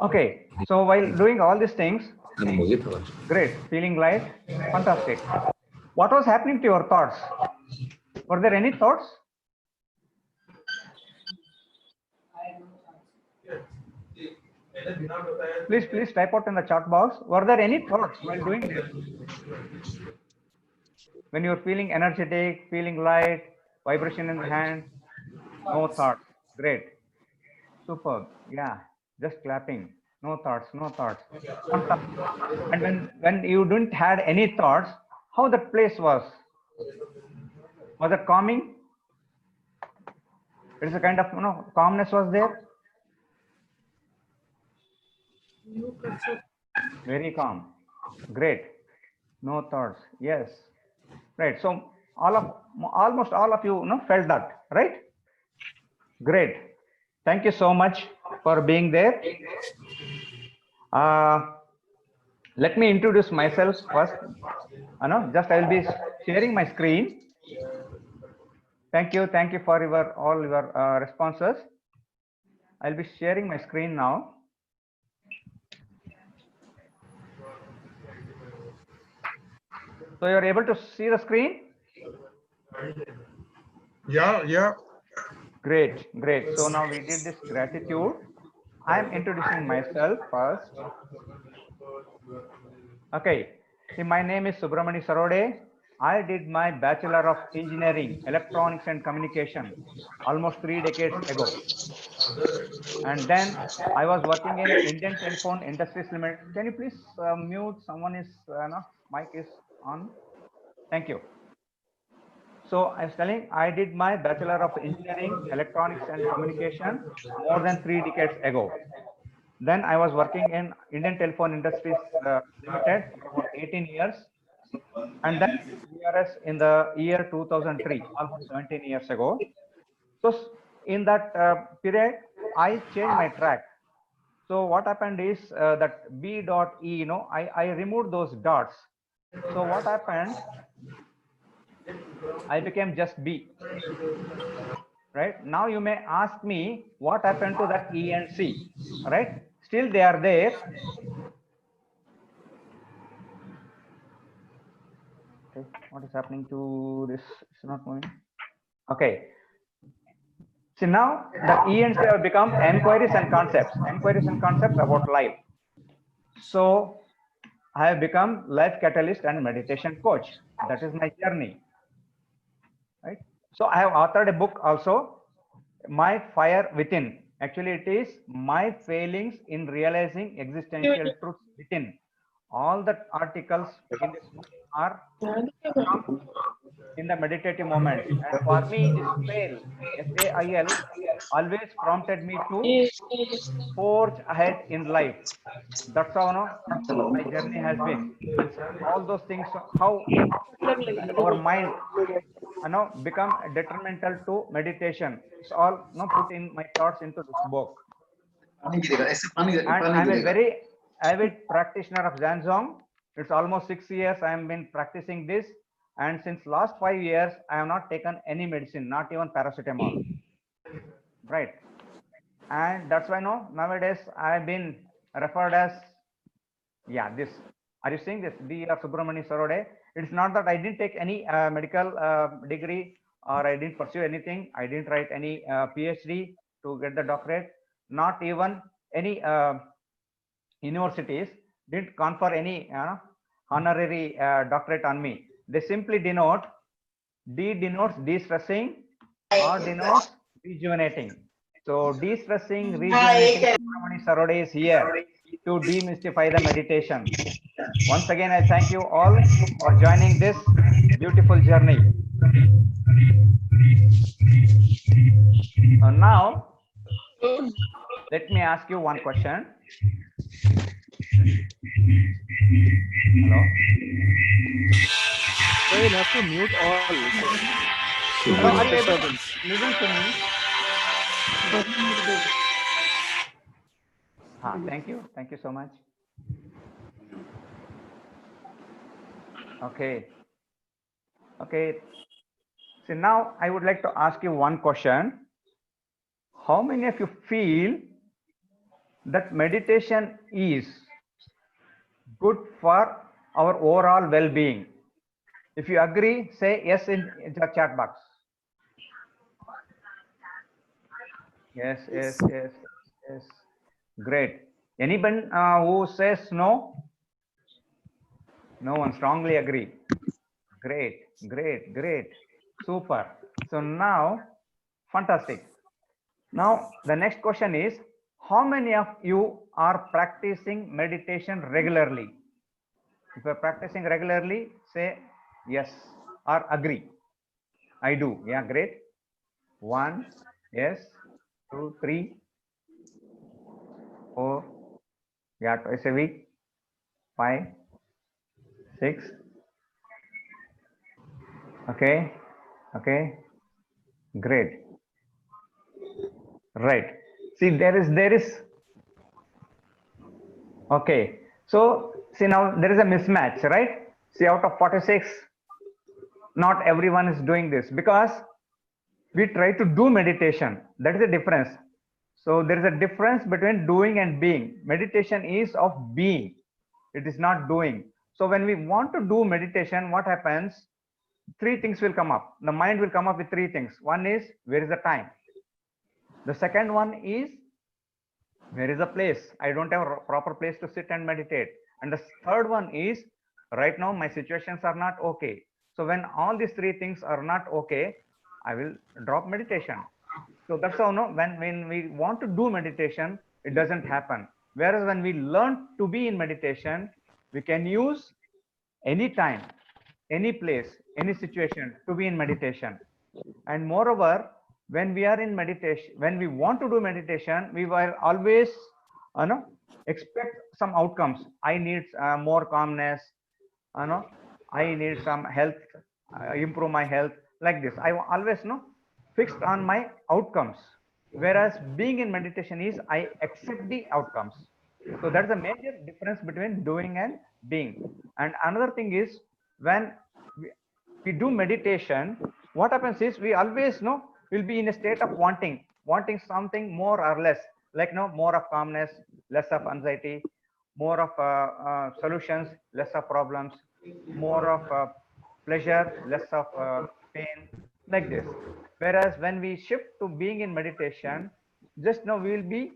Okay, so while doing all these things, great, feeling light, fantastic. What was happening to your thoughts? Were there any thoughts? Please type out in the chat box. Were there any thoughts while doing this? When you're feeling energetic, feeling light, vibration in the hand, no thoughts. Great, superb. Yeah, just clapping. No thoughts, no thoughts. Fantastic. And when you didn't had any thoughts, how that place was? Was it calming? It is a kind of calmness was there. Very calm. Great. No thoughts. Yes. Right. So almost all of you, felt that, right? Great. Thank you so much for being there. Let me introduce myself first. Just I will be sharing my screen. Thank you for all your responses. I'll be sharing my screen now. So you're able to see the screen? Yeah. Great. So now we did this gratitude. I'm introducing myself first. Okay. See, my name is Subramani Sarode. I did my Bachelor of Engineering, Electronics and Communication almost 3 decades ago. And then I was working in Indian Telephone Industries Limited. Can you please mute? Someone is, mic is on. Thank you. So I was telling, I did my Bachelor of Engineering, Electronics and Communication more than 3 decades ago. Then I was working in Indian Telephone Industries Limited for about 18 years. And then VRS in the year 2003, almost 17 years ago. So in that period, I changed my track. So what happened is that B.E, I removed those dots. So what happened? I became just B. Right now, you may ask me what happened to that E and C. Right? Still, they are there. Okay, what is happening to this? It's not moving. Okay. See, now the E and C have become enquiries and concepts. Enquiries and concepts about life. So I have become life catalyst and meditation coach. That is my journey. Right. So I have authored a book also, My Fire Within. Actually, it is my failings in realizing existential truths within. All the articles in this book are in the meditative moments. And for me, this fail, FAIL, always prompted me to forge ahead in life. That's how my journey has been. And all those things, how our mind become detrimental to meditation. It's all put in my thoughts into this book. And I'm a very avid practitioner of Zanzong. It's almost 6 years I have been practicing this. And since last 5 years, I have not taken any medicine, not even paracetamol. Right. And that's why nowadays I've been referred as, this. Are you seeing this? Dr. Subramani Sarode. It's not that I didn't take any medical degree or I didn't pursue anything. I didn't write any PhD to get the doctorate. Not even any universities didn't confer any honorary doctorate on me. They simply denote, D denotes de-stressing, R denotes rejuvenating. So de-stressing, rejuvenating, Subramani Sarode is here to demystify the meditation. Once again, I thank you all for joining this beautiful journey. Now, let me ask you one question. Hello? So you'll have to mute all. Hello, are you able to listen to me? Thank you. Thank you so much. Okay. Okay. So now I would like to ask you one question. How many of you feel that meditation is good for our overall well-being? If you agree, say yes in the chat box. Yes, yes, yes, yes. Great. Anyone who says no? No one. Strongly agree. Great, great, great. Super. So now, fantastic. Now, the next question is, how many of you are practicing meditation regularly? If you're practicing regularly, say yes or agree. I do. Yeah, great. 1, yes. 2, 3, 4, yeah, twice a week. 5, 6. Okay, okay, great. Right. See, there is okay. So see, now there is a mismatch, right? See, out of 46, not everyone is doing this because we try to do meditation. That is the difference. So there is a difference between doing and being. Meditation is of being. It is not doing. So when we want to do meditation, what happens? Three things will come up. The mind will come up with three things. One is, where is the time? The second one is, where is the place? I don't have a proper place to sit and meditate. And the third one is, right now my situations are not okay. So when all these three things are not okay, I will drop meditation. So that's how, no, when we want to do meditation, it doesn't happen. Whereas when we learn to be in meditation, we can use any time, any place, any situation to be in meditation. And moreover, when we are in meditation, when we want to do meditation, we will always know, expect some outcomes. I need more calmness, know, I need some health, improve my health, like this. I always know fixed on my outcomes. Whereas being in meditation is, I accept the outcomes. So that's the major difference between doing and being. And another thing is, when we do meditation, what happens is, we always know will be in a state of wanting something more or less, like, no, more of calmness, less of anxiety, more of solutions, less of problems, more of pleasure, less of pain, like this. Whereas when we shift to being in meditation, just now we will be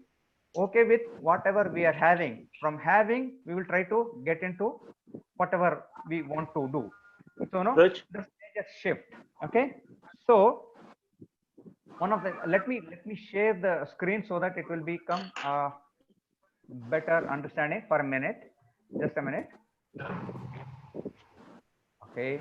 okay with whatever we are having. From having, we will try to get into whatever we want to do. So no, Raj? that's major shift. Okay. So one of the, let me share the screen so that it will become better understanding for a minute. Just a minute. Okay.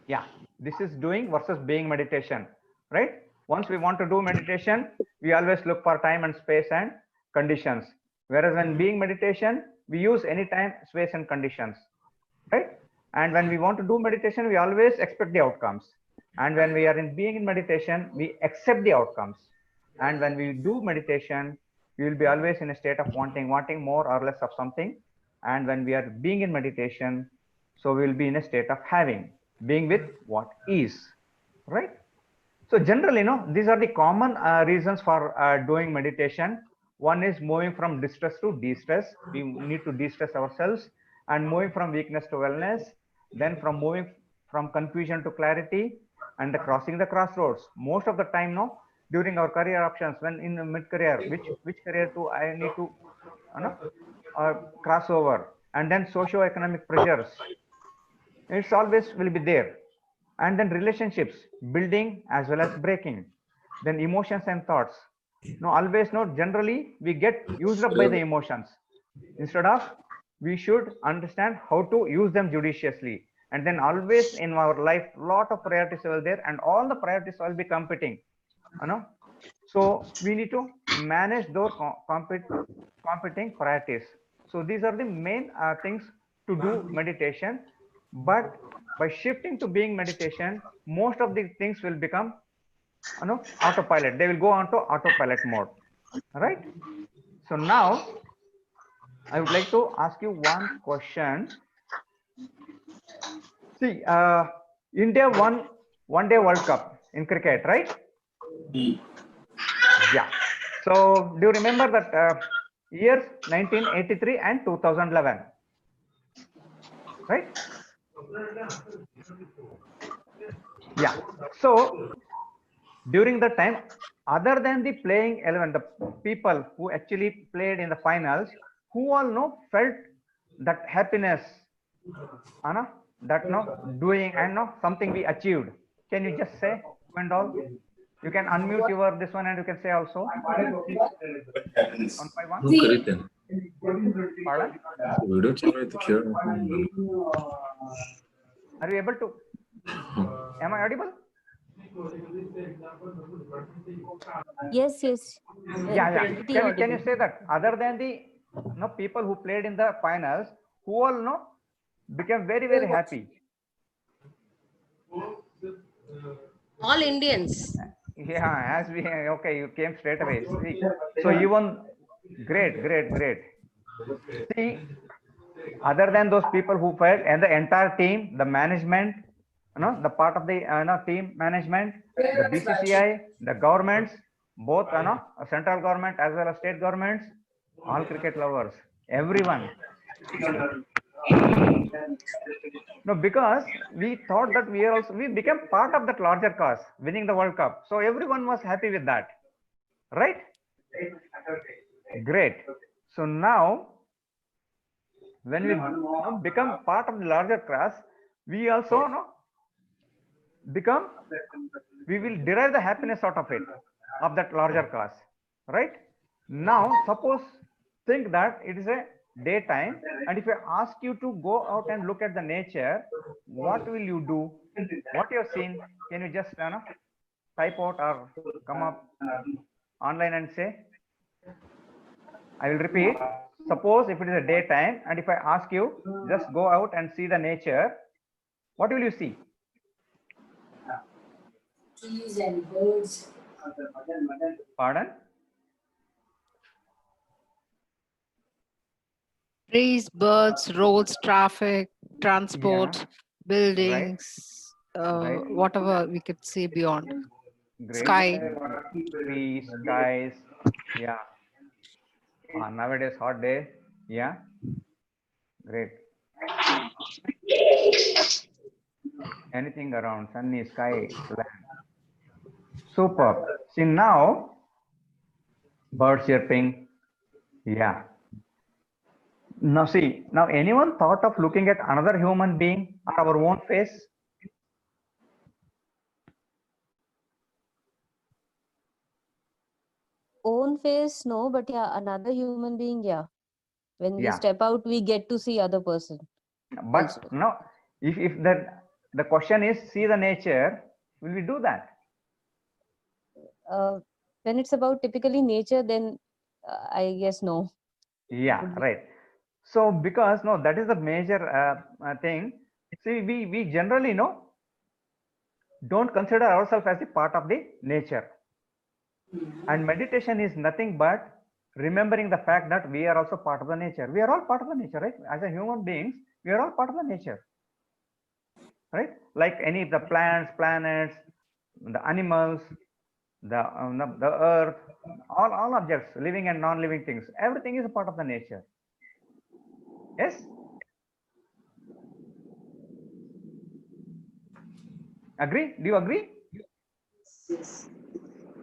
Yeah, this is doing versus being meditation, right? Once we want to do meditation, we always look for time and space and conditions. Whereas when being meditation, we use any time, space and conditions, right? And when we want to do meditation, we always expect the outcomes. And when we are in being in meditation, we accept the outcomes. And when we do meditation, we will be always in a state of wanting more or less of something. And when we are being in meditation, so we will be in a state of having, being with what is, right? So generally, these are the common reasons for doing meditation. One is moving from distress to de-stress. We need to de-stress ourselves, and moving from weakness to wellness. Then from moving from confusion to clarity, and crossing the crossroads. Most of the time, during our career options, when in mid-career, which career to I need to cross over, and then socio-economic pressures. It's always will be there. And then relationships, building as well as breaking. Then emotions and thoughts. Always generally we get used up by the emotions. Instead of, we should understand how to use them judiciously. And then always in our life, lot of priorities are there, and all the priorities will be competing. So we need to manage those competing priorities. So these are the main things to do meditation. But by shifting to being meditation, most of the things will become autopilot. They will go on to autopilot mode. All right. So now I would like to ask you one question. See, India won one day World Cup in cricket, right? Yeah. So do you remember that years 1983 and 2011? Right? Yeah. So during the time, other than the playing 11, the people who actually played in the finals, who all know felt that happiness, Anna, that no doing and no something we achieved. Can you just say who and all? You can unmute your this one and you can say also one by one. No, Karitan. Pardon? Video चल रहा है तो क्या हो? Are you able to? Am I audible? Yes, yes. Yeah, yeah. Pretty Can you audible. say that other than the people who played in the finals, who all know became very very happy? All Indians. Yeah, as we okay, you came straight away. See, so even great, great, great. See, other than those people who played and the entire team, the management, the part of the team management, the BCCI, the governments, both central government as well as state governments, all cricket lovers, everyone. No, because we thought that we became part of that larger cause, winning the World Cup. So everyone was happy with that, right? Great. So now, when we become part of the larger class, we also we will derive the happiness out of it, of that larger cause, right? Now, suppose think that it is a daytime, and if I ask you to go out and look at the nature, what will you do? What you have seen? Can you just type out or come up online and say? I will repeat. Suppose if it is a daytime, and if I ask you just go out and see the nature, what will you see? Trees and birds. Pardon? Trees, birds, roads, traffic, transport, buildings, Right. whatever we could see beyond. Great. Sky. Trees, skies. Yeah. Nowadays, hot day. Yeah. Great. Anything around, sunny sky, land. Superb. See now, birds chirping. Yeah. Now see, now anyone thought of looking at another human being on our own face? Own face, no, but yeah, another human being, yeah. When we Yeah. step out, we get to see other person. But Also. no, if the question is see the nature, will we do that? When it's about typically nature, then I guess no. Yeah, Would be- right. So because no, that is the major thing. See, we generally don't consider ourselves as a part of the nature. And meditation is nothing but remembering the fact that we are also part of the nature. We are all part of the nature, right? As a human beings, we are all part of the nature, right? Like any of the plants, planets, the animals, the earth, all objects, living and non-living things, everything is a part of the nature. Yes. Agree? Do you agree?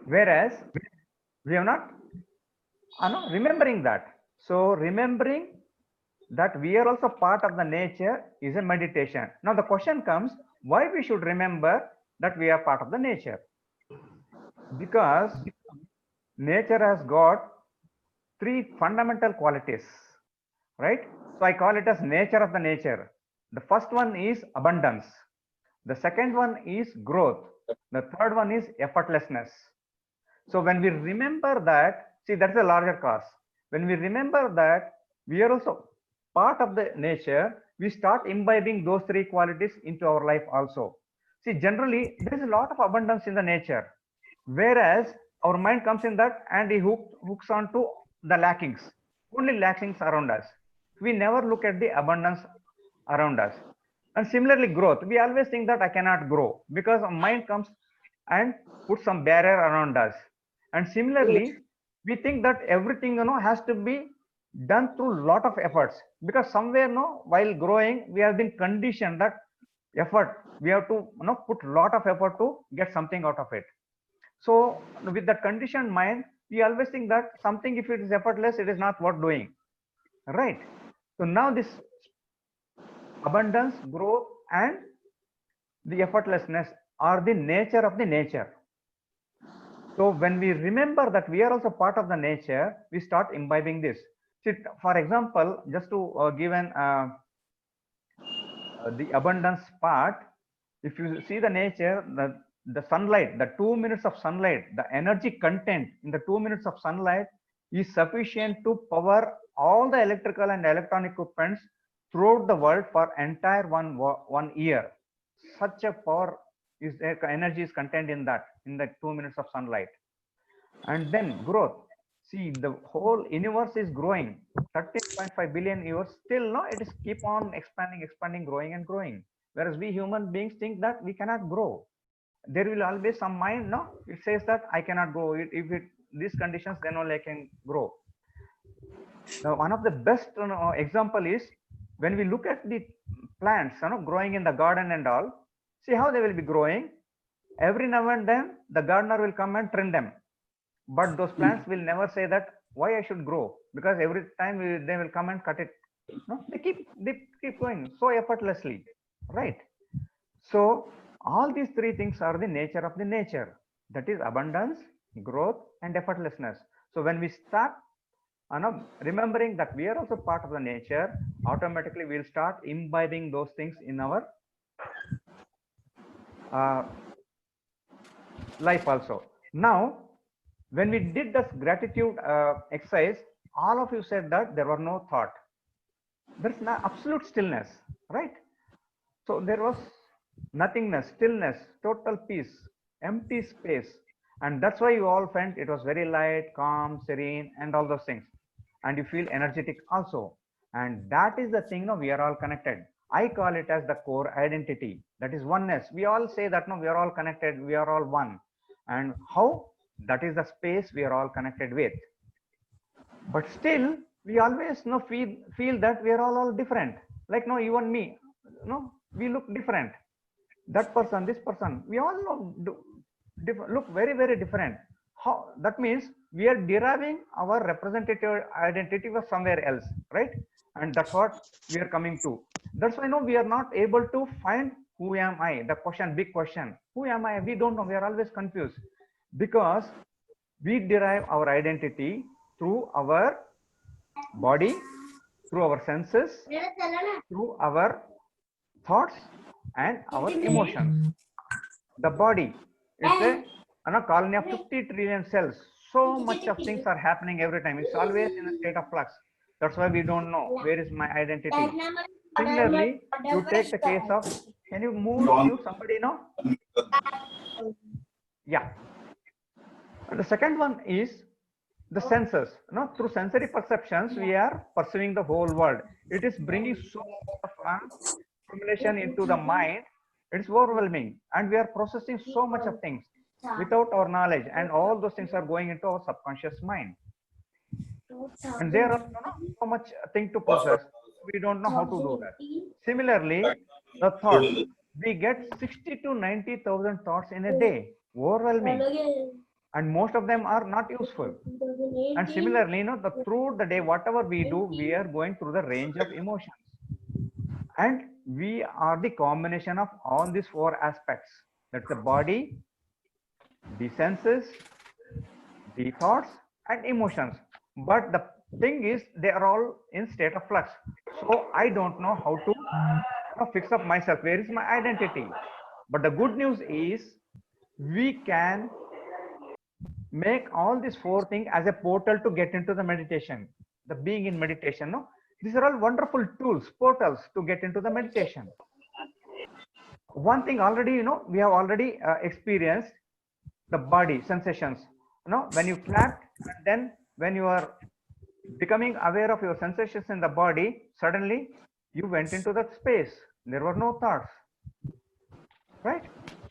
Whereas we have not remembering that. So remembering that we are also part of the nature is a meditation. Now the question comes, why we should remember that we are part of the nature? Because nature has got three fundamental qualities, right? So I call it as nature of the nature. The first one is abundance. The second one is growth. The third one is effortlessness. So when we remember that, see, that's a larger cause. When we remember that we are also part of the nature, we start imbibing those three qualities into our life also. See, generally, there is a lot of abundance in the nature, whereas our mind comes in that and he hooks on to the lackings, only lackings around us. We never look at the abundance around us. And similarly, growth. We always think that I cannot grow because our mind comes and puts some barrier around us. And similarly, we think that everything has to be done through lot of efforts, because somewhere while growing we have been conditioned that effort we have to put lot of effort to get something out of it. So with that conditioned mind, we always think that something, if it is effortless, it is not worth doing, right? So now this abundance, growth, and the effortlessness are the nature of the nature. So when we remember that we are also part of the nature, we start imbibing this. See, for example, just to give an the abundance part, if you see the nature, the sunlight, the 2 minutes of sunlight, the energy content in the 2 minutes of sunlight is sufficient to power all the electrical and electronic equipments throughout the world for entire one year. Such a power is there, energy is contained in that, in the 2 minutes of sunlight. And then growth. See, the whole universe is growing 13.5 billion years. Still, it is keep on expanding, growing and growing. Whereas we human beings think that we cannot grow. There will always some mind, it says that I cannot grow. If these conditions, then only I can grow. Now, one of the best example is when we look at the plants, growing in the garden and all. See how they will be growing. Every now and then, the gardener will come and trim them. But those plants will never say that why I should grow, because every time they will come and cut it. No, they keep going so effortlessly, right? So all these three things are the nature of the nature, that is abundance, growth, and effortlessness. So when we start remembering that we are also part of the nature, automatically we'll start imbibing those things in our life also. Now, when we did this gratitude exercise, all of you said that there was no thought. There's no absolute stillness, right? So there was nothingness, stillness, total peace, empty space. And that's why you all felt it was very light, calm, serene, and all those things. And you feel energetic also. And that is the thing, we are all connected. I call it as the core identity. That is oneness. We all say that, we are all connected, we are all one. And how? That is the space we are all connected with. But still, we always feel that we are all different. Like you and me, we look different. That person, this person, we all look very, very different. How? That means we are deriving our representative identity from somewhere else, right? And that's what we are coming to. That's why we are not able to find who am I? The question, big question. Who am I? We don't know. We are always confused. Because we derive our identity through our body, through our senses, through our thoughts, and our emotions. The body is a colony of 50 trillion cells. So much of things are happening every time. It's always in a state of flux. That's why we don't know where is my identity. Similarly, you take the case of, can you move somebody now? Yeah. And the second one is the senses. Through sensory perceptions, we are perceiving the whole world. It is bringing so much of stimulation into the mind. It's overwhelming, and we are processing so much of things without our knowledge, and all those things are going into our subconscious mind. And there are so much thing to process. We don't know how to do that. Similarly, the thoughts. We get 60 to 90,000 thoughts in a day. Overwhelming. And most of them are not useful. And similarly, through the day, whatever we do, we are going through the range of emotions. And we are the combination of all these four aspects. That's the body, the senses, the thoughts, and emotions. But the thing is, they are all in state of flux. So I don't know how to fix up myself. Where is my identity? But the good news is, we can make all these four things as a portal to get into the meditation, the being in meditation. These are all wonderful tools, portals to get into the meditation. One thing already, we have already experienced the body sensations. When you clapped, and then when you are becoming aware of your sensations in the body, suddenly you went into that space. There were no thoughts, right?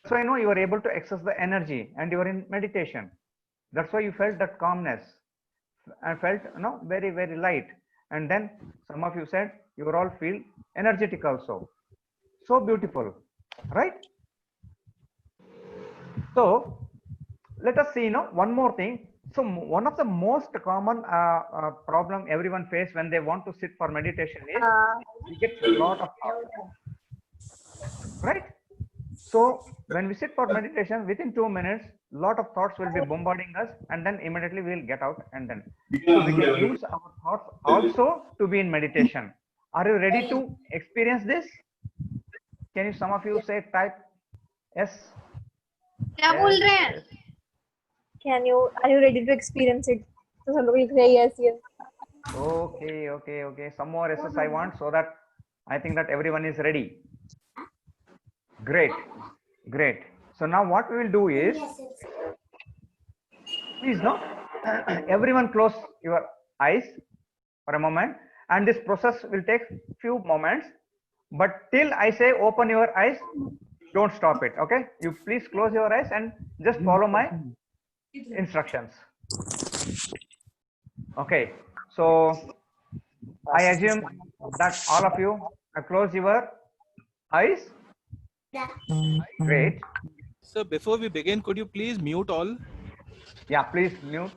So I know you were able to access the energy and you were in meditation. That's why you felt that calmness and felt very, very light. And then some of you said you were all feel energetic also. So beautiful, right? So let us see one more thing. So one of the most common problem everyone face when they want to sit for meditation is we get a lot of thoughts, right? So when we sit for meditation, within 2 minutes, lot of thoughts will be bombarding us, and then immediately we will get out, and then so we can use our thoughts also to be in meditation. Are you ready to experience this? Can you, some of you say type yes? क्या बोल रहे हैं? Are you ready to experience it? So some people say yes, yes. Okay. Some more yeses I want, so that I think that everyone is ready. Great. So now what we will do is, please everyone close your eyes for a moment, and this process will take few moments, but till I say open your eyes, don't stop it. Okay, you please close your eyes and just follow my instructions. Okay, so I assume that all of you have closed your eyes. Great. So before we begin, could you please mute all? Yeah, please mute.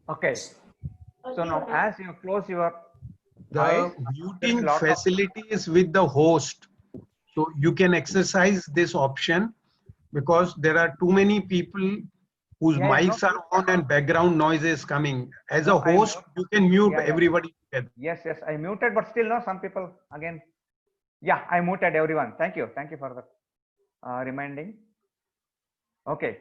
Okay. So now as you close your eyes, The muting facility is with the host. So you can exercise this option because there are too many people whose mics are on and background noise is coming. As a host, you can mute everybody together. Yes, I muted, but still some people again. Yeah, I muted everyone. Thank you for the reminding. Okay,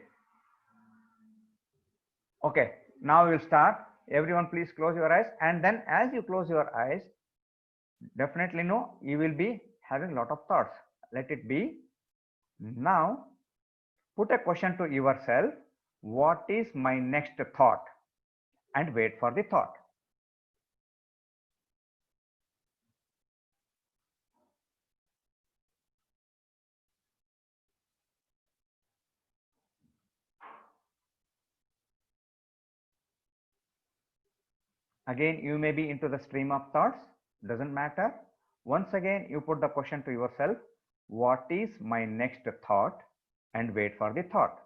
now we will start. Everyone please close your eyes, and then as you close your eyes, definitely you will be having a lot of thoughts. Let it be. Now put a question to yourself: what is my next thought? And wait for the thought. Again, you may be into the stream of thoughts, doesn't matter. Once again, you put the question to yourself: what is my next thought? And wait for the thought.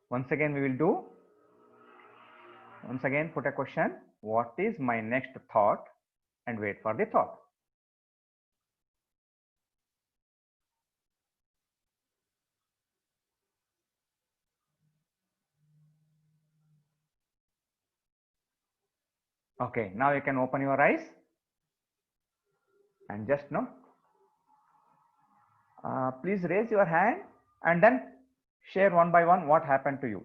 Once again, we will do. Once again, put a question: what is my next thought? And wait for the thought. Okay, now you can open your eyes and just please raise your hand and then share one by one what happened to you.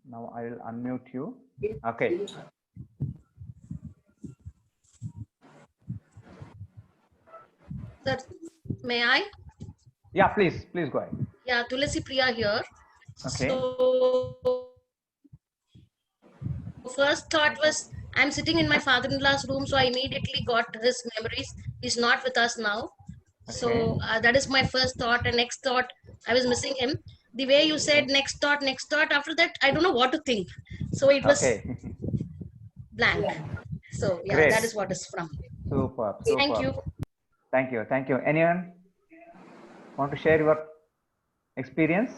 Now I will unmute you. Okay. Sir, may I? Yeah, please go ahead. Yeah, Tulasi Priya here. Okay. So first thought was, I'm sitting in my father-in-law's room, so I immediately got his memories. He's not with us now. So that is my first thought. And next thought, I was missing him. The way you said next thought, after that, I don't know what to think. So it was blank. So yeah, Great. that is what is from. Super. Thank you. Thank you. Anyone want to share your experience?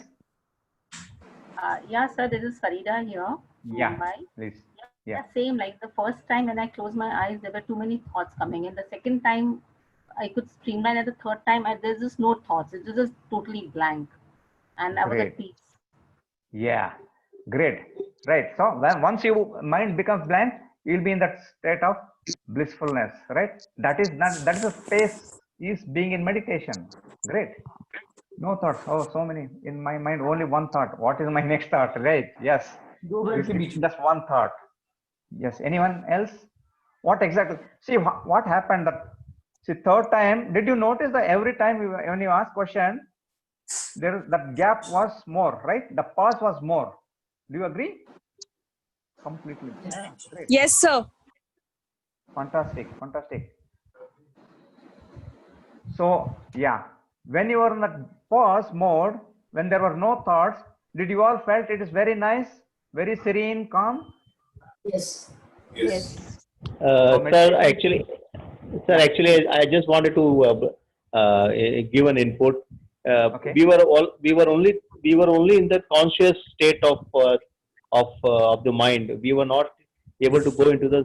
Yeah, sir, this is Farida here. Yeah, Mumbai. please. Yeah, same, like the first time when I closed my eyes, there were too many thoughts coming in. The second time, I could streamline. At the third time, there's just no thoughts. It was just totally blank. And I was at peace. Yeah, great. Right. So once your mind becomes blank, you'll be in that state of blissfulness, right? That is the space is being in meditation. Great. No thoughts. Oh, so many. In my mind, only one thought. What is my next thought? Right. Yes. It's just one thought. Yes. Anyone else? What exactly? See what happened. See, third time, did you notice that every time when you ask question, that gap was more, right? The pause was more. Do you agree? Completely. Yeah, great. Yes, sir. Fantastic, fantastic. So yeah, when you were in the pause mode, when there were no thoughts, did you all felt it is very nice, very serene, calm? Yes. Yes. Sir, actually, I just wanted to give an input. Okay. We were only in the conscious state of the mind. We were not able to go into the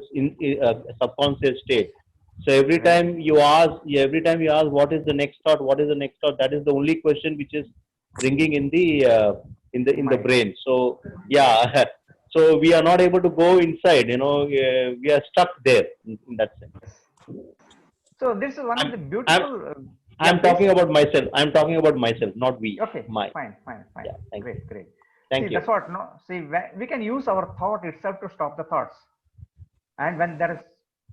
subconscious state. So every time you ask, what is the next thought? What is the next thought? That is the only question which is ringing in the brain. So yeah, so we are not able to go inside. We are stuck there in that sense. So this is one of the beautiful. I'm talking about myself. I'm talking about myself, not we. Okay. My. Fine. Yeah, Great. Thank See, you. that's what. No. See, we can use our thought itself to stop the thoughts. And when there is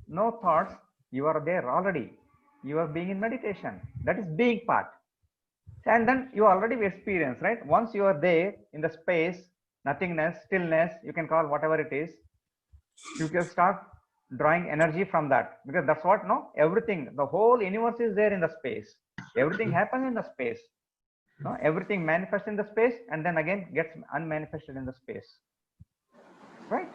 no thoughts, you are there already. You are being in meditation. That is being part. And then you already experience, right? Once you are there in the space, nothingness, stillness, you can call whatever it is, you can start drawing energy from that, because that's what, no, everything, the whole universe is there in the space. Everything happens in the space. No, everything manifests in the space and then again gets unmanifested in the space. Right?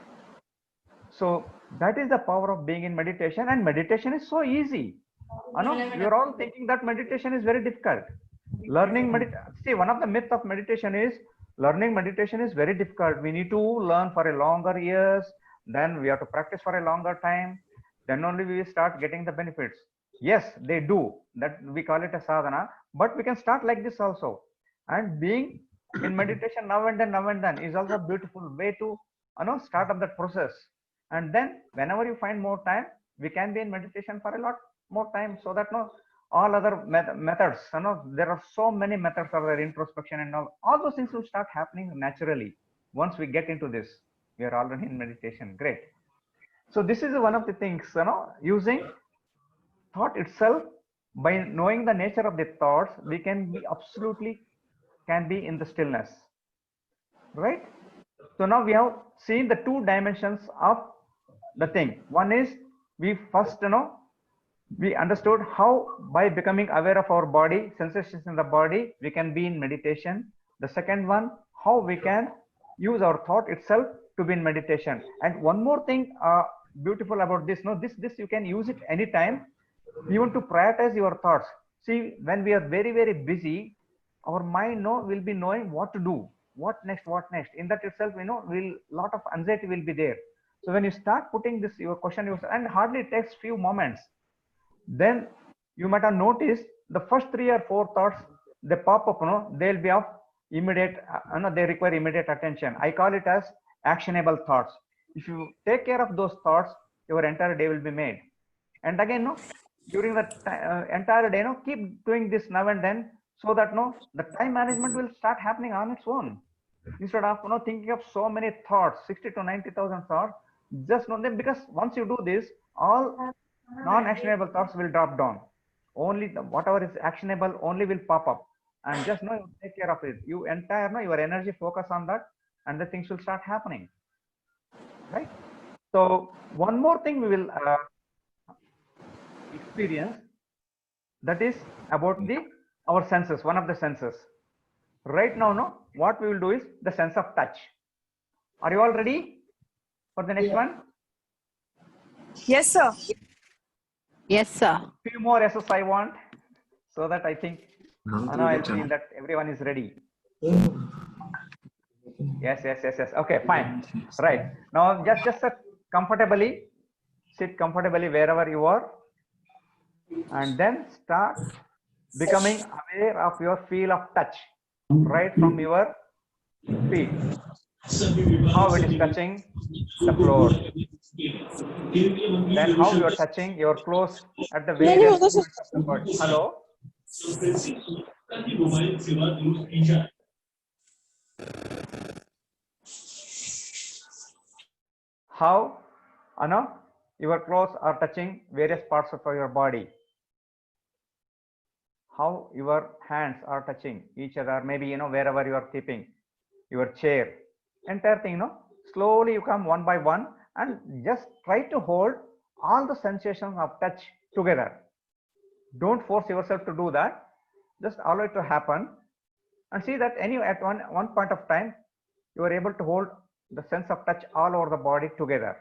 So that is the power of being in meditation, and meditation is so easy. You're all thinking that meditation is very difficult. Learning meditation. See, one of the myths of meditation is learning meditation is very difficult. We need to learn for a longer years. Then we have to practice for a longer time. Then only we will start getting the benefits. Yes, they do. That we call it a sadhana. But we can start like this also. And being in meditation now and then is also a beautiful way to start up that process. And then whenever you find more time, we can be in meditation for a lot more time, so that all other methods, there are so many methods of introspection and all those things will start happening naturally once we get into this. We are already in meditation. Great. So this is one of the things, using thought itself. By knowing the nature of the thoughts, we can be in the stillness, right? So now we have seen the two dimensions of the thing. One is, we first we understood how by becoming aware of our body, sensations in the body, we can be in meditation. The second one, how we can use our thought itself to be in meditation. And one more thing beautiful about this, this you can use it anytime, even to prioritize your thoughts. See, when we are very, very busy, our mind will be knowing what to do, what next. In that itself, lot of anxiety will be there. So when you start putting this, your question yourself, and hardly takes few moments, then you might have noticed the first 3 or 4 thoughts, they pop up, they'll be of immediate, they require immediate attention. I call it as actionable thoughts. If you take care of those thoughts, your entire day will be made. And again, during the entire day, keep doing this now and then, so that the time management will start happening on its own. Instead of thinking of so many thoughts, 60 to 90,000 thoughts, just know them, because once you do this, all non-actionable thoughts will drop down. Only whatever is actionable only will pop up, and just you take care of it. You your energy focus on that, and the things will start happening. Right? So one more thing we will experience, that is about our senses, one of the senses. Right now, what we will do is the sense of touch. Are you all ready for the next one? Yes, sir. Yes, sir. Few more yeses I want, so that I think I feel that everyone is ready. Yes. Okay, fine. Right. Now just sit comfortably wherever you are, and then start becoming aware of your feel of touch, right from your feet, how it is touching the floor, then how you are touching your clothes at the various points of the body. Hello, How, your clothes are touching various parts of your body. How your hands are touching each other, maybe, wherever you are keeping your chair, entire thing, slowly you come one by one and just try to hold all the sensations of touch together. Don't force yourself to do that. Just allow it to happen and see that at one point of time, you are able to hold the sense of touch all over the body together.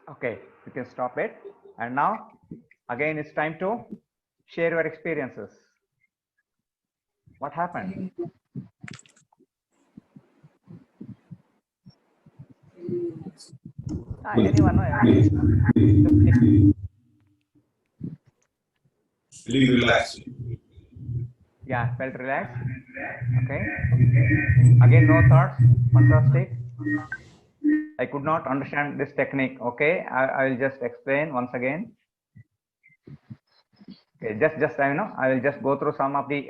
Okay, you can stop it. And now, again, it's time to share your experiences. What happened? Anyone? Feeling relaxed. Yeah, felt relaxed. Okay. Again, no thoughts. Fantastic. I could not understand this technique. Okay, I will just explain once again. Okay, I will just go through some of the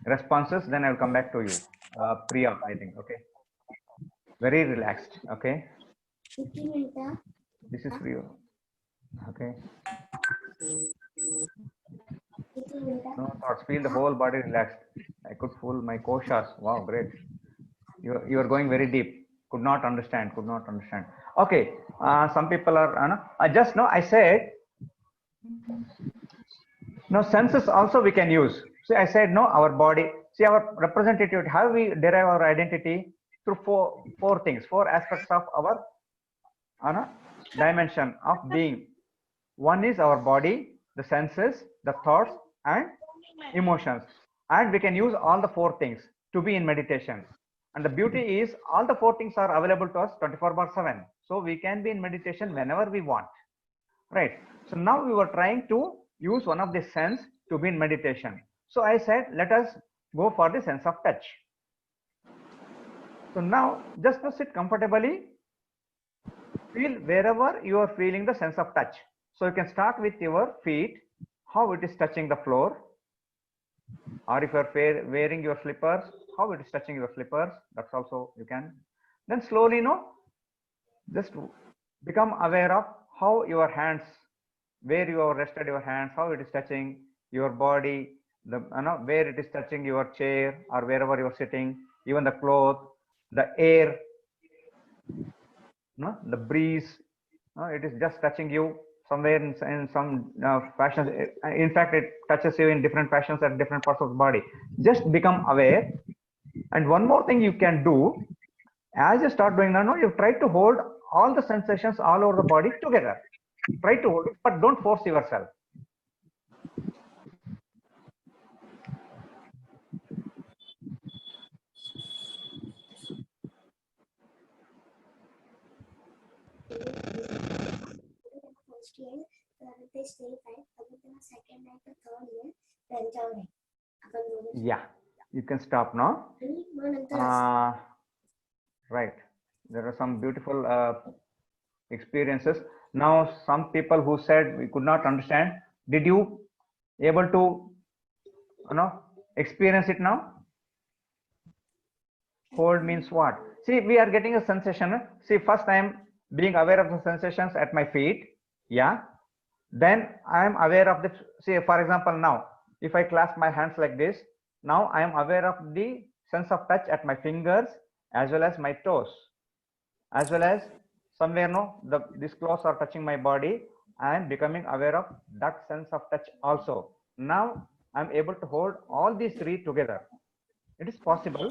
responses, then I will come back to you. Priya, I think. Okay. Very relaxed. Okay. This is for you. Okay. No thoughts. Feel the whole body relaxed. I could feel my koshas. Wow, great. You are going very deep. Could not understand. Could not understand. Okay. Some people are. I just know. I said. No, senses also we can use. See, I said no. Our body. See, our representative. How we derive our identity through four things. Four aspects of our dimension of being. One is our body, the senses, the thoughts, and emotions. And we can use all the four things to be in meditation. And the beauty is all the four things are available to us 24/7. So we can be in meditation whenever we want. Right. So now we were trying to use one of the sense to be in meditation. So I said, let us go for the sense of touch. So now just sit comfortably. Feel wherever you are feeling the sense of touch. So you can start with your feet, how it is touching the floor. Or if you are wearing your slippers, how it is touching your slippers. That's also you can. Then slowly, just become aware of how your hands, where you have rested your hands, how it is touching your body, where it is touching your chair or wherever you are sitting, even the cloth, the air, the breeze, it is just touching you somewhere in some fashions. In fact, it touches you in different fashions at different parts of the body. Just become aware. And one more thing you can do, as you start doing that, you try to hold all the sensations all over the body together. Try to hold it, but don't force yourself. Yeah, you can stop now. Right. There are some beautiful experiences. Now, some people who said we could not understand, did you able to experience it now? Hold means what? See, we are getting a sensation. See, first I am being aware of the sensations at my feet. Yeah. Then I am aware of the, see, for example, now, if I clasp my hands like this, now I am aware of the sense of touch at my fingers as well as my toes, as well as somewhere, these clothes are touching my body. I am becoming aware of that sense of touch also. Now I am able to hold all these three together. It is possible.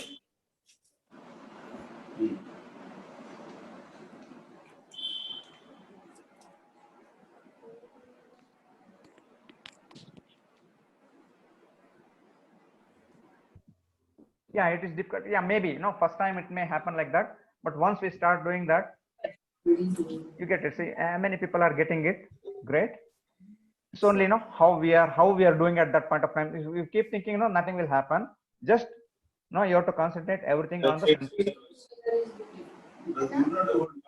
Yeah, it is difficult. Yeah, maybe, you know, first time it may happen like that, but once we start doing that, you get it. See, many people are getting it. Great. It's only, you know, how we are doing at that point of time. If you keep thinking, no, nothing will happen. Just, no, you have to concentrate everything on the senses.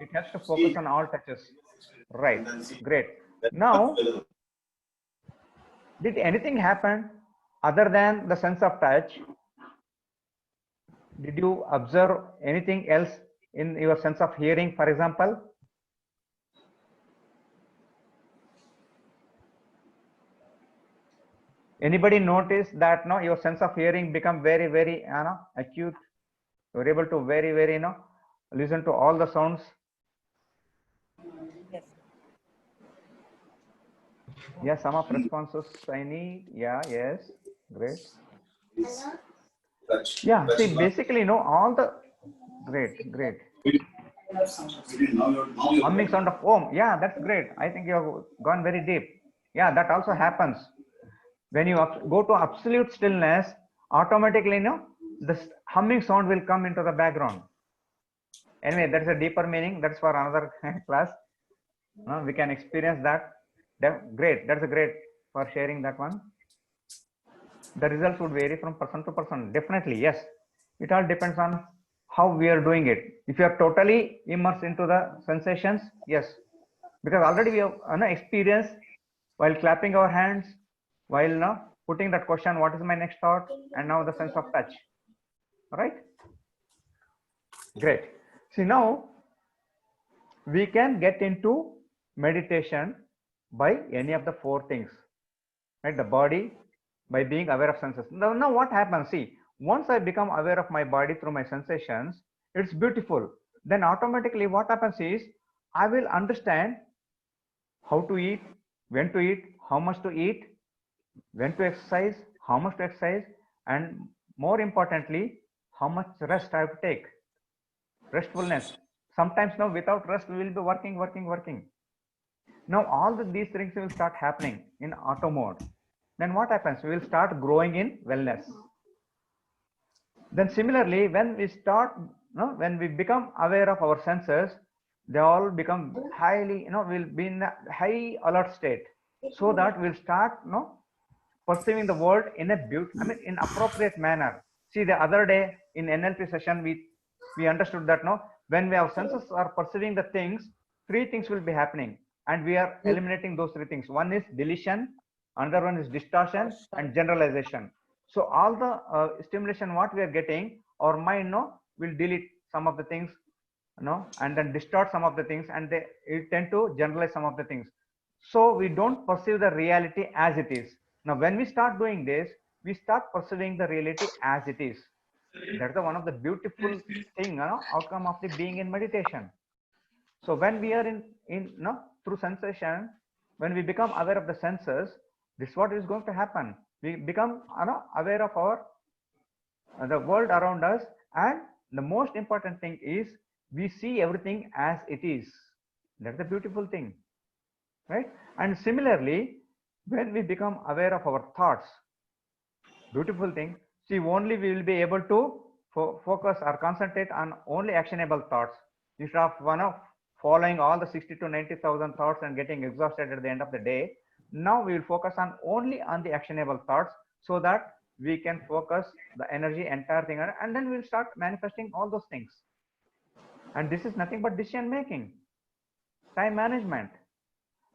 It has to focus on all touches. Right. Great. Now, did anything happen other than the sense of touch? Did you observe anything else in your sense of hearing, for example? Anybody notice that, no, your sense of hearing become very, very, acute? You're able to very, listen to all the sounds. Yes. Yeah, some of responses I need. Yeah, yes, great. Yeah, see, basically, all the great. Humming sound of Om. Yeah, that's great. I think you have gone very deep. Yeah, that also happens. When you go to absolute stillness, automatically, the humming sound will come into the background. Anyway, that's a deeper meaning. That's for another class. We can experience that. Great. That's a great for sharing that one. The results would vary from person to person. Definitely, yes. It all depends on how we are doing it. If you are totally immersed into the sensations, yes. Because already we have experience while clapping our hands, while putting that question, what is my next thought? And now the sense of touch. All right? Great. See, now we can get into meditation by any of the four things. Right? The body, by being aware of senses. Now what happens? See, once I become aware of my body through my sensations, it's beautiful. Then automatically what happens is, I will understand how to eat, when to eat, how much to eat, when to exercise, how much to exercise, and more importantly, how much rest I have to take. Restfulness. Sometimes now without rest, we will be working. Now all these things will start happening in auto mode. Then what happens? We will start growing in wellness. Then similarly, when we become aware of our senses, they all become highly, we'll be in a high alert state, so that we'll start, perceiving the world in a in appropriate manner. See, the other day in NLP session, we understood that when our senses are perceiving the things, three things will be happening, and we are eliminating those three things. One is deletion, another one is distortion, and generalization. So all the stimulation what we are getting, our mind will delete some of the things, and then distort some of the things, and they tend to generalize some of the things. So we don't perceive the reality as it is. Now, when we start doing this, we start perceiving the reality as it is. That's one of the beautiful thing, outcome of the being in meditation. So when we are in through sensation, when we become aware of the senses, this is what is going to happen. We become aware of the world around us, and the most important thing is we see everything as it is. That's the beautiful thing, right? And similarly, when we become aware of our thoughts, beautiful thing. See, only we will be able to focus or concentrate on only actionable thoughts, instead of following all the 60 to 90,000 thoughts and getting exhausted at the end of the day. Now we will focus only on the actionable thoughts, so that we can focus the energy, entire thing, and then we'll start manifesting all those things. And this is nothing but decision making, time management.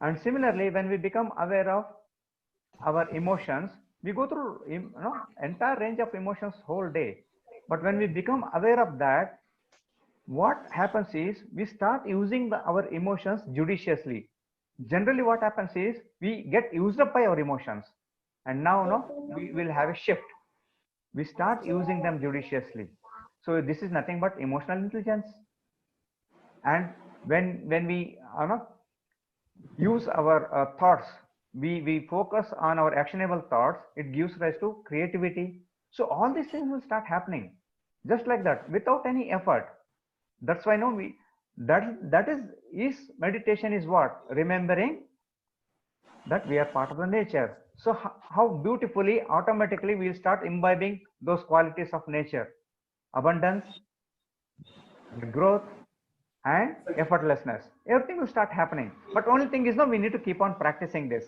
And similarly, when we become aware of our emotions, we go through entire range of emotions whole day. But when we become aware of that, what happens is we start using our emotions judiciously. Generally, what happens is we get used up by our emotions, and now we will have a shift. We start using them judiciously. So this is nothing but emotional intelligence. And when we use our thoughts, we focus on our actionable thoughts, it gives rise to creativity. So all these things will start happening just like that, without any effort. That's why that is meditation is what? Remembering that we are part of the nature. So how beautifully automatically we'll start imbibing those qualities of nature. abundance, growth, and effortlessness. Everything will start happening. But only thing is, no, we need to keep on practicing this.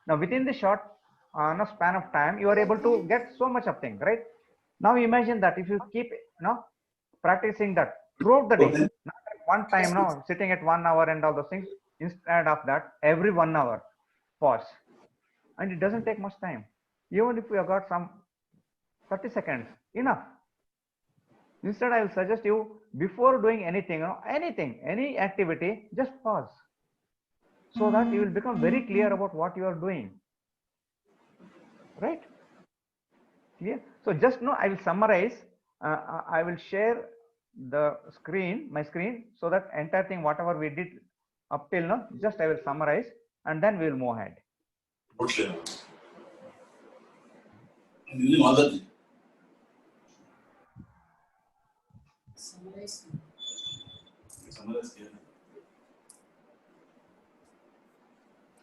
Now, within the short span of time, you are able to get so much of things, right? Now, imagine that if you keep, practicing that throughout the day, not at one time, no, sitting at 1 hour and all those things. Instead of that, every 1 hour, pause, and it doesn't take much time. Even if you have got some 30 seconds, enough. Instead, I will suggest you, before doing anything, any activity, just pause, so that you will become very clear about what you are doing. Right? Clear? So just now, I will summarize. I will share the screen, my screen, so that entire thing, whatever we did up till now, just I will summarize, and then we will move ahead.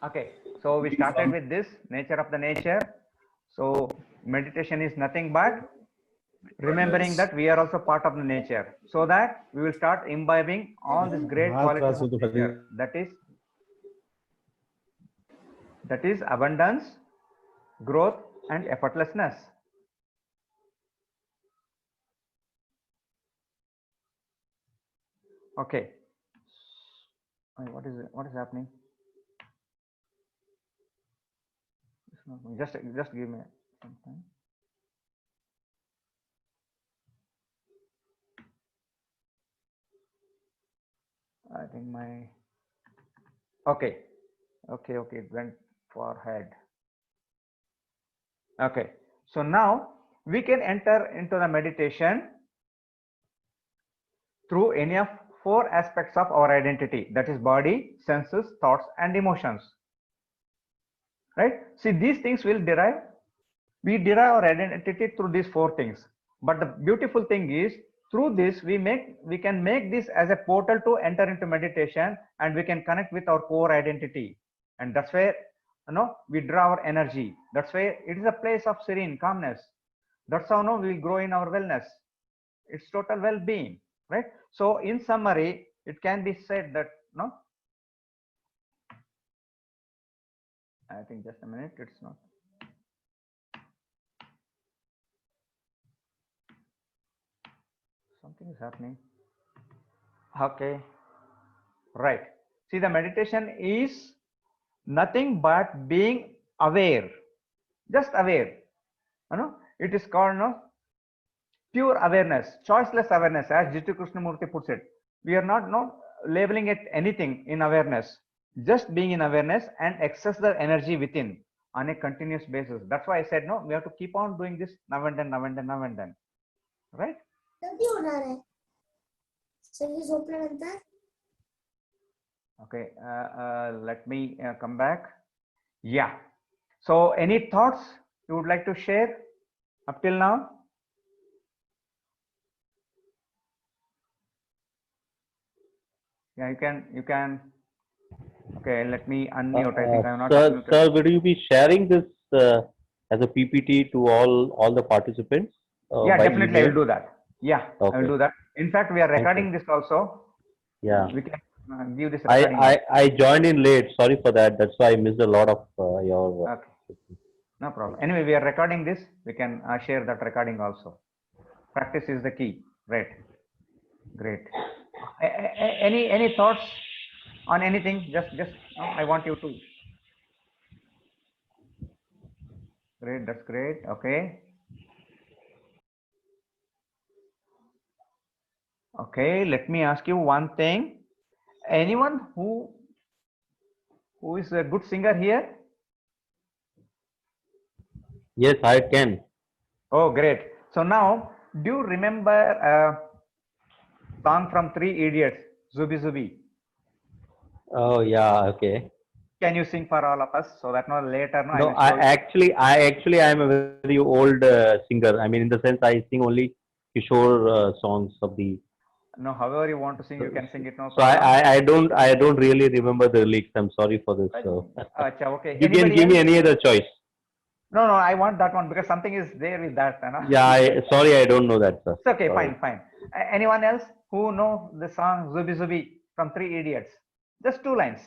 Okay, so we started with this nature of the nature. So meditation is nothing but remembering that we are also part of the nature, so that we will start imbibing all these great qualities of nature. That is abundance, growth, and effortlessness. Okay. What is it? What is happening? Just give me some time. I think my okay, it went for head. Okay, so now we can enter into the meditation through any of 4 aspects of our identity, that is body, senses, thoughts, and emotions. Right? See, these things will we derive our identity through these 4 things. But the beautiful thing is, through this we can make this as a portal to enter into meditation, and we can connect with our core identity, and that's where we draw our energy. That's why it is a place of serene calmness. That's how we will grow in our wellness. It's total well-being, right? So in summary, it can be said that I think just a minute, it's not. Something is happening. Okay, right. See, the meditation is nothing but being aware, just aware. It is called pure awareness, choiceless awareness, as Jittu Krishnamurti puts it. We are not labeling it anything in awareness, just being in awareness and access the energy within on a continuous basis. That's why I said we have to keep on doing this now and then, right? Okay, let me come back. Yeah. So any thoughts you would like to share up till now? Yeah, you can. Okay, let me unmute. I think I'm not. Sir, will you be sharing this as a PPT to all the participants? Yeah, definitely, I will do that. Yeah, okay. I will do that. In fact, we are recording this also. Yeah. We can give this recording. I joined in late. Sorry for that. That's why I missed a lot of your. Okay. No problem. Anyway, we are recording this. We can share that recording also. Practice is the key. Right. Great. Any thoughts on anything? Just I want you to. Great. That's great. Okay. Okay. Let me ask you one thing. Anyone who is a good singer here? Yes, I can. Oh, great. So now, do you remember a song from Three Idiots, Zubi Zubi? Oh, yeah. Okay. Can you sing for all of us so that later? No, I actually am a very old singer. I mean, in the sense, I sing only Kishore songs of the. No, however you want to sing, you can sing it. No so I don't really remember the lyrics. I'm sorry for this. So okay. you can give me any other choice. No, no, I want that one because something is there with that. You know? Yeah, sorry, I don't know that, sir. It's okay, Sorry. fine, fine. Anyone else who know the song Zubi Zubi from Three Idiots? Just 2 lines.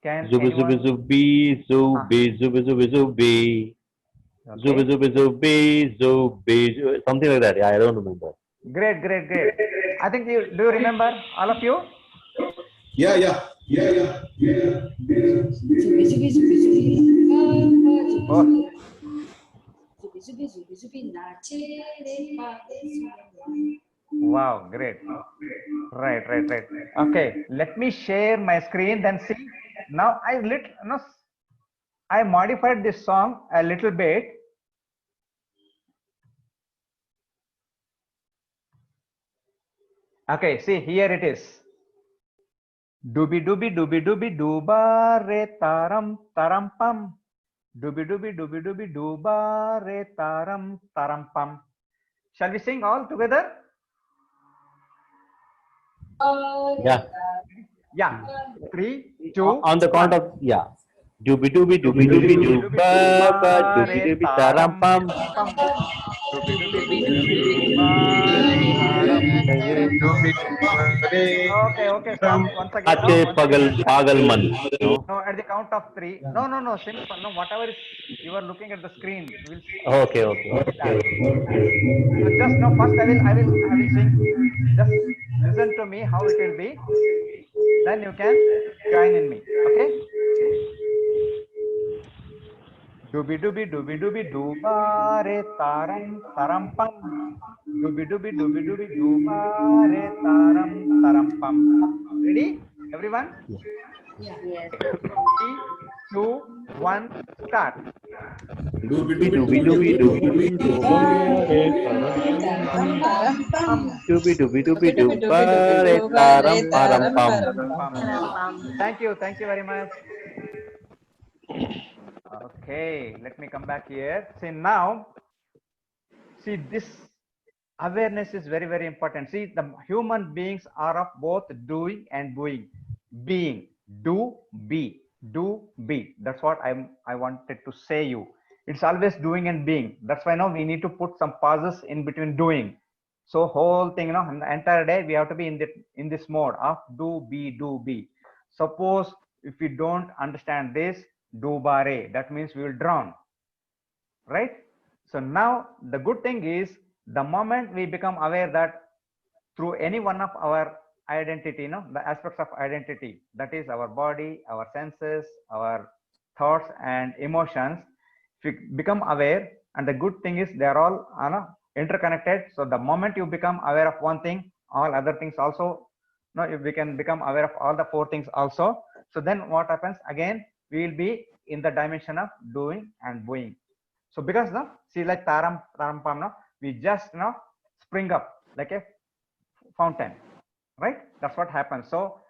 Can Zubi, zubi, anyone? zubi, zubi, zubi, zubi, zubi. Zubi, Okay. zubi, zubi, zubi, something like that. Yeah, I don't remember. Great, great, great. I think you do you remember all of you? Yeah, yeah. Oh, wow, great. Right, right, right. Okay, let me share my screen. Then see. Now I modified this song a little bit. Okay, see here it is. Dooby dooby dooby dooby dooba re taram taram pam. Dooby dooby dooby dooby dooba re taram taram pam. Shall we sing all together? Yeah. Yeah. 3, 2, On the count 1. of, yeah. Dooby dooby dooby dooby doo ba ba dooby dooby taram pam. Pam. Dooby dooby dooby dooby dooba re taram. Okay, okay, stop once again. No, Ache once pagal again. pagal man. No. No, at the count of 3. No, no, no, simple. No, whatever is you are looking at the screen, we'll Okay, okay. that. So just now, first I will sing. Just listen to me how it will be. Then you can join in me. Okay. Dooby dooby dooby dooby dooba re taram taram pam. Dooby dooby dooby dooby dooba re taram taram pam. Ready, everyone? Yes. 3, 2, 1, start. Dooby dooby dooby dooby dooba re taram pam. Dooby dooby dooby dooba re taram param pam. Thank you very much. Okay, let me come back here. See now, see this awareness is very, very important. See, the human beings are of both doing and being. Being, do, be, do, be. That's what I wanted to say you. It's always doing and being. That's why now we need to put some pauses in between doing. So whole thing, you know, the entire day we have to be in this mode of do, be. Suppose if we don't understand this, do bare, that means we will drown, right? So now the good thing is the moment we become aware that through any one of our identity, you know, the aspects of identity, that is our body, our senses, our thoughts and emotions, if we become aware, and the good thing is they are all interconnected. So the moment you become aware of one thing, all other things also, no, if we can become aware of all the 4 things also. So then what happens again? We will be in the dimension of doing and being. So because no, see like taram pam, no, we just spring up like a fountain, right? That's what happens. So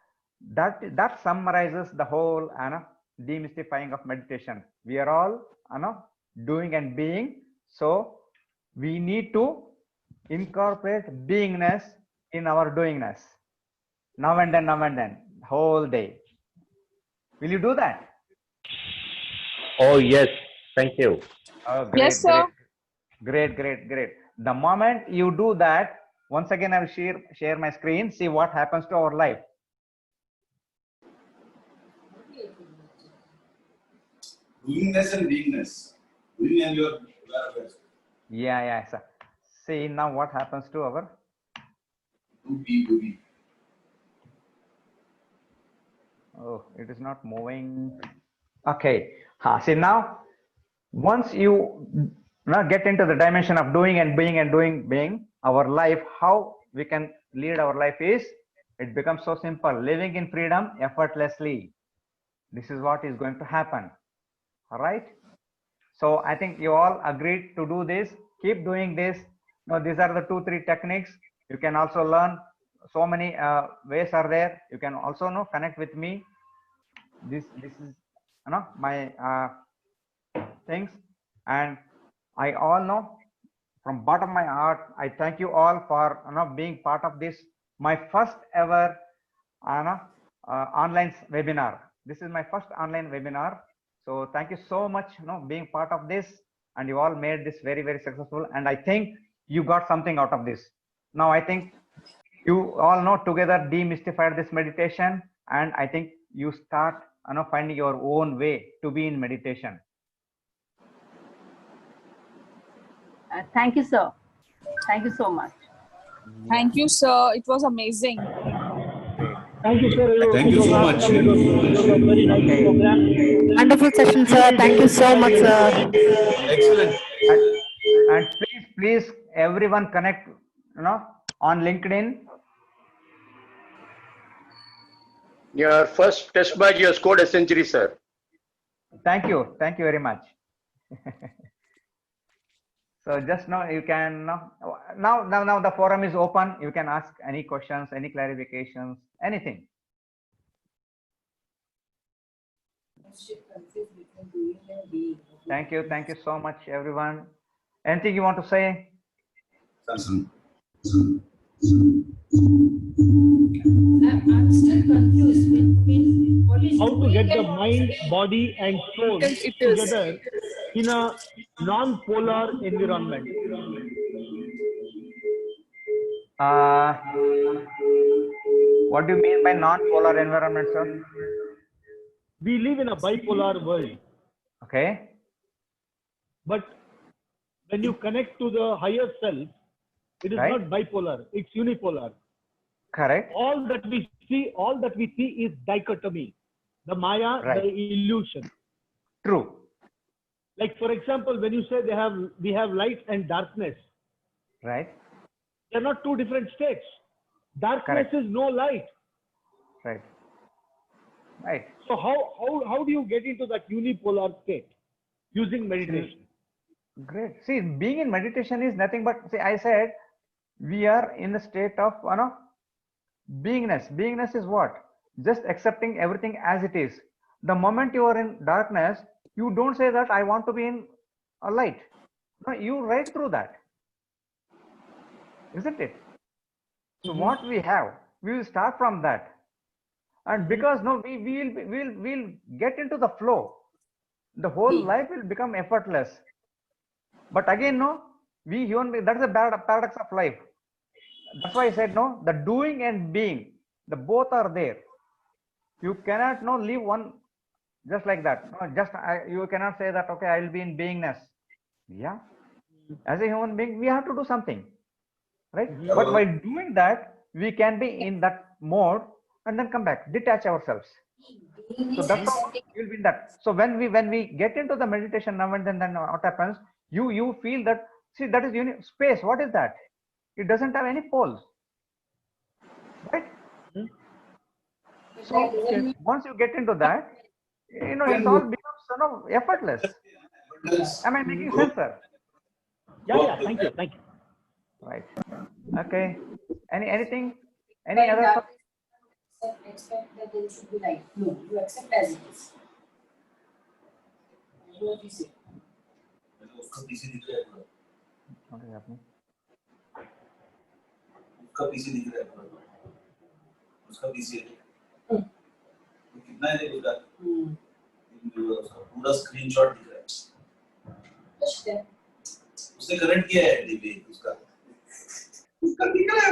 that summarizes the whole demystifying of meditation. We are all doing and being. So we need to incorporate beingness in our doingness. Now and then, whole day. Will you do that? Oh yes, thank you. Oh, great, Yes, sir. great. The moment you do that, once again I will share my screen. See what happens to our life. Doingness and beingness. Doing and your welfare. Yeah, sir. See now what happens to our Do be. oh, it is not moving. Okay. See now, once you get into the dimension of doing and being, our life, how we can lead our life is, it becomes so simple. Living in freedom effortlessly. This is what is going to happen. All right. So I think you all agreed to do this. Keep doing this. Now these are the 2-3 techniques. You can also learn so many ways are there. You can also connect with me. This is my things, and I all know from bottom of my heart, I thank you all for being part of this, my first ever online webinar. This is my first online webinar. So thank you so much, being part of this, and you all made this very, very successful. And I think you got something out of this. Now I think you all together demystified this meditation, and I think you start finding your own way to be in meditation. Thank you, sir. Thank you so much. Thank you, sir. It was amazing. Thank you, sir. Thank you so much. It was a very nice program. Wonderful session, sir. Thank you so much, sir. Excellent. And please, everyone connect, on LinkedIn. Your first test match, you scored a century, sir. Thank you very much. So just now you can now the forum is open. You can ask any questions, any clarifications, anything. Thank you so much, everyone. Anything you want to say? I'm still confused. How to get the mind, body, and soul together in a non-polar environment. What do you mean by non-polar environment, sir? We live in a bipolar world. Okay. But when you connect to the higher self, it is Right. not bipolar, it's unipolar. Correct. All that we see is dichotomy. The Maya, Right. the illusion. True. Like for example, when you say we have light and darkness, Right. they're not two different states. Darkness Correct. is no light. Right. Right. So how do you get into that unipolar state using meditation? Great. See, being in meditation is nothing but, see, I said we are in the state of beingness. Beingness is what? Just accepting everything as it is. The moment you are in darkness, you don't say that I want to be in a light. No, you right through that. Isn't it? So what we have, we will start from that. And because we'll get into the flow. The whole life will become effortless. But again, we human beings, that's the paradox of life. That's why I said the doing and being, the both are there. You cannot leave one just like that. You cannot say that, okay, I will be in beingness. Yeah. As a human being, we have to do something. Right? But while doing that, we can be in that mode and then come back, detach ourselves. So that's how you'll be in that. So when we get into the meditation now and then what happens? You feel that, see, that is space. What is that? It doesn't have any poles. Right? So once you get into that, it all becomes effortless. Am I making sense, sir? Yeah. Thank you. Right. Okay. Anything? Any other? Expect that there should be light. No, you accept as it is. What you say? उसका पीछे दिख रहा है पूरा उसका पीछे दिख रहा है पूरा उसका पीछे कितना है उसका पूरा स्क्रीनशॉट दिख रहा है उसने करंट किया है दिव्य उसका दिख रहा है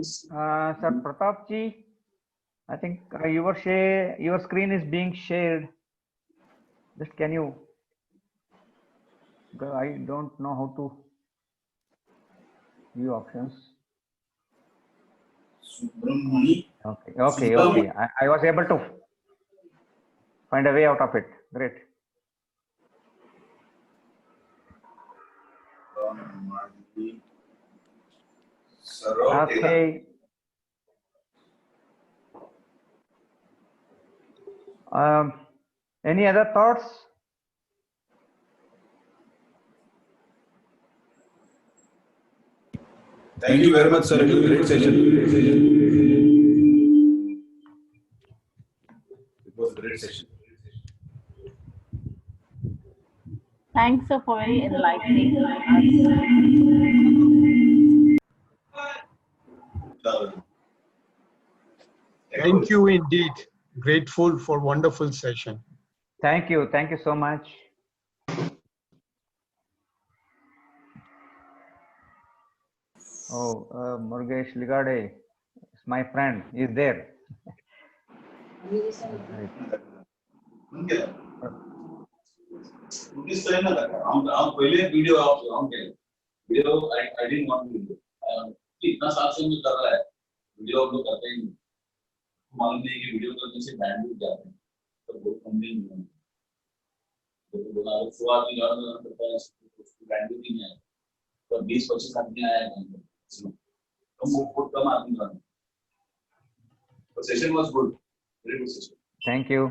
Sir Pratap ji, I think your screen is being shared. Just can you? Because I don't know how to view options. Okay. I was able to find a way out of it. Great. Okay. Any other thoughts? Thank you very much, sir. It was a great session. It was a great session. Thanks, sir, for very enlightening us. Thank you indeed. Grateful for wonderful session. Thank you. Thank you so much. Oh, Murugesh Ligade, my friend, is there. पहले video आप video I didn't want to do इतना साल से मैं कर रहा है video upload करते ही मालूम नहीं कि वीडियो करने से बैंडविड्थ जाते हैं तो बहुत कम दिन में तो बोला शुरुआत में ज्यादा करता है उसको बैंडविड्थ ही नहीं आया तो 20-25 आदमी आया है कम बहुत कम आदमी आए तो session was good very good session Thank you.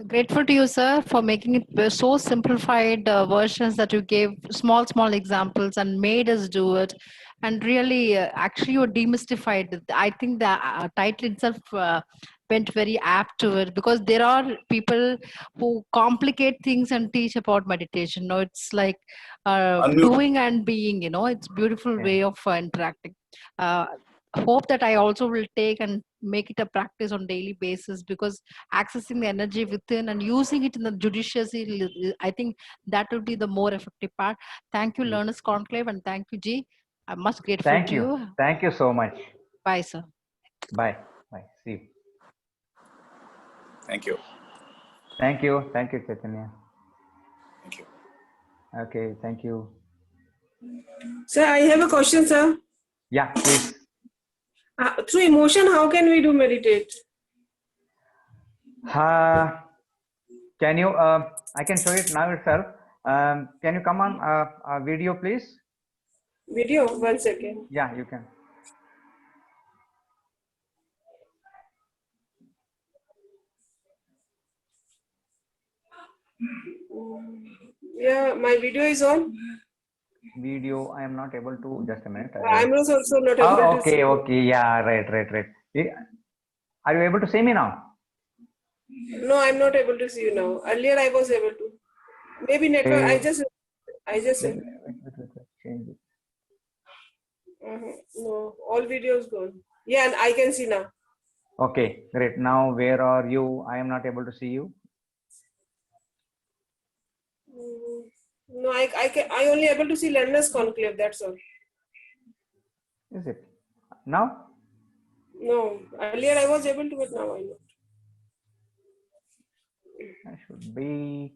Grateful to you, sir, for making it so simplified versions that you gave small examples and made us do it. And really, actually, you demystified it. I think the title itself went very apt to it because there are people who complicate things and teach about meditation. No, it's like doing and being. It's beautiful way of interacting. Hope that I also will take and make it a practice on daily basis because accessing the energy within and using it in the judiciously, I think that will be the more effective part. Thank you, Learners Conclave, and thank you, G. I'm much grateful Thank to you. you. Thank you so much. Bye, sir. Bye. Bye. See you. Thank you. Thank you. Thank you, Chaitanya. Thank you. Okay. Thank you. Sir, I have a question, sir. Yeah, please. Through emotion, how can we do meditate? Can you, I can show it now itself. Can you come on video, please? Video, 1 second. Yeah, you can. Yeah, my video is on. Video, I am not able to, just a minute. I'm also not able to see. Okay. Yeah, right. Are you able to see me now? No, I'm not able to see you now. Earlier I was able to. Maybe network, I just Wait, change it. No, all videos gone. Yeah, and I can see now. Okay, great. Now, where are you? I am not able to see you. No, I only able to see Learners Conclave, that's all. Is it? Now? No, earlier I was able to, but now I'm not. I should be.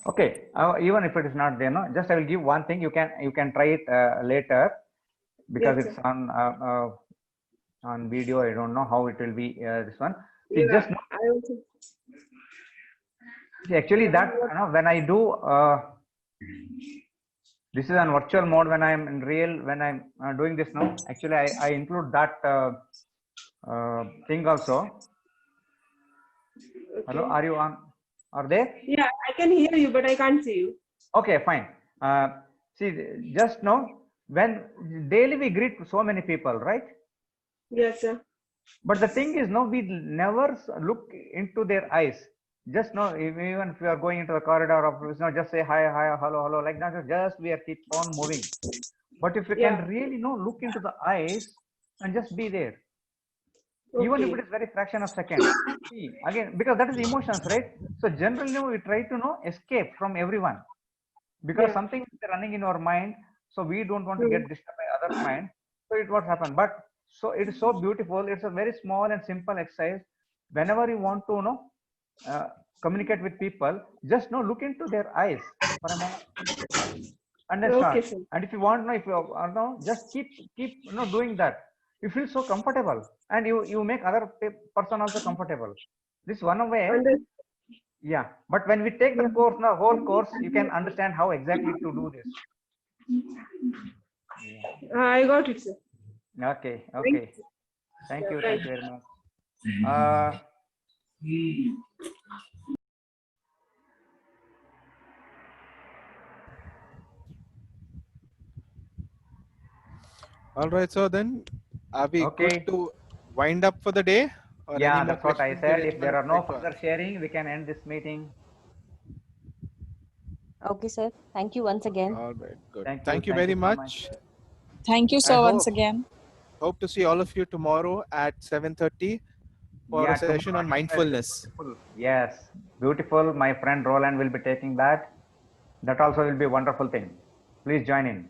Okay, even if it is not there, no, just I will give one thing. You can try it later because Yes, it's on video. I don't know how it will be this one. Yeah, It just I also. actually that when I do this is on virtual mode. When I'm in real, when I'm doing this now, actually I include that thing also. Okay. Hello, are you on? Are there? Yeah, I can hear you, but I can't see you. Okay, fine. See, just now, when daily we greet so many people, right? Yes, sir. But the thing is, no, we never look into their eyes. Just now, even if we are going into the corridor of, just say hi, hello, like that. Just we are keep on moving. But if you can really look into the eyes and just be there. Okay. Even if it is very fraction of second. See, again, because that is emotions, right? So generally we try to escape from everyone because something is running in our mind. So we don't want to get disturbed by other mind. So it what happened. But so it is so beautiful. It's a very small and simple exercise. Whenever you want to communicate with people, just look into their eyes for a moment. Understand? Okay, sir. And if you want if you just keep doing that. You feel so comfortable, and you make other person also comfortable. This is one way. Yeah, but when we take the course, whole course, you can understand how exactly to do this. I got it, sir. Okay. Thank you very much. All right, so then are we Okay. good to wind up for the day? Or Yeah, any more that's what I questions said. that If there are anyone no would like to further ask? sharing, we can end this meeting. Okay, sir. Thank you once again. All right, good. Thank you. Thank you Thank very you so much. Thank you, I sir, once hope, again. hope to see all of you tomorrow at 7:30 for Yeah, a session tomorrow on again, mindfulness. beautiful. Yes, beautiful. My friend Roland will be taking that. That also will be a wonderful thing. Please join in.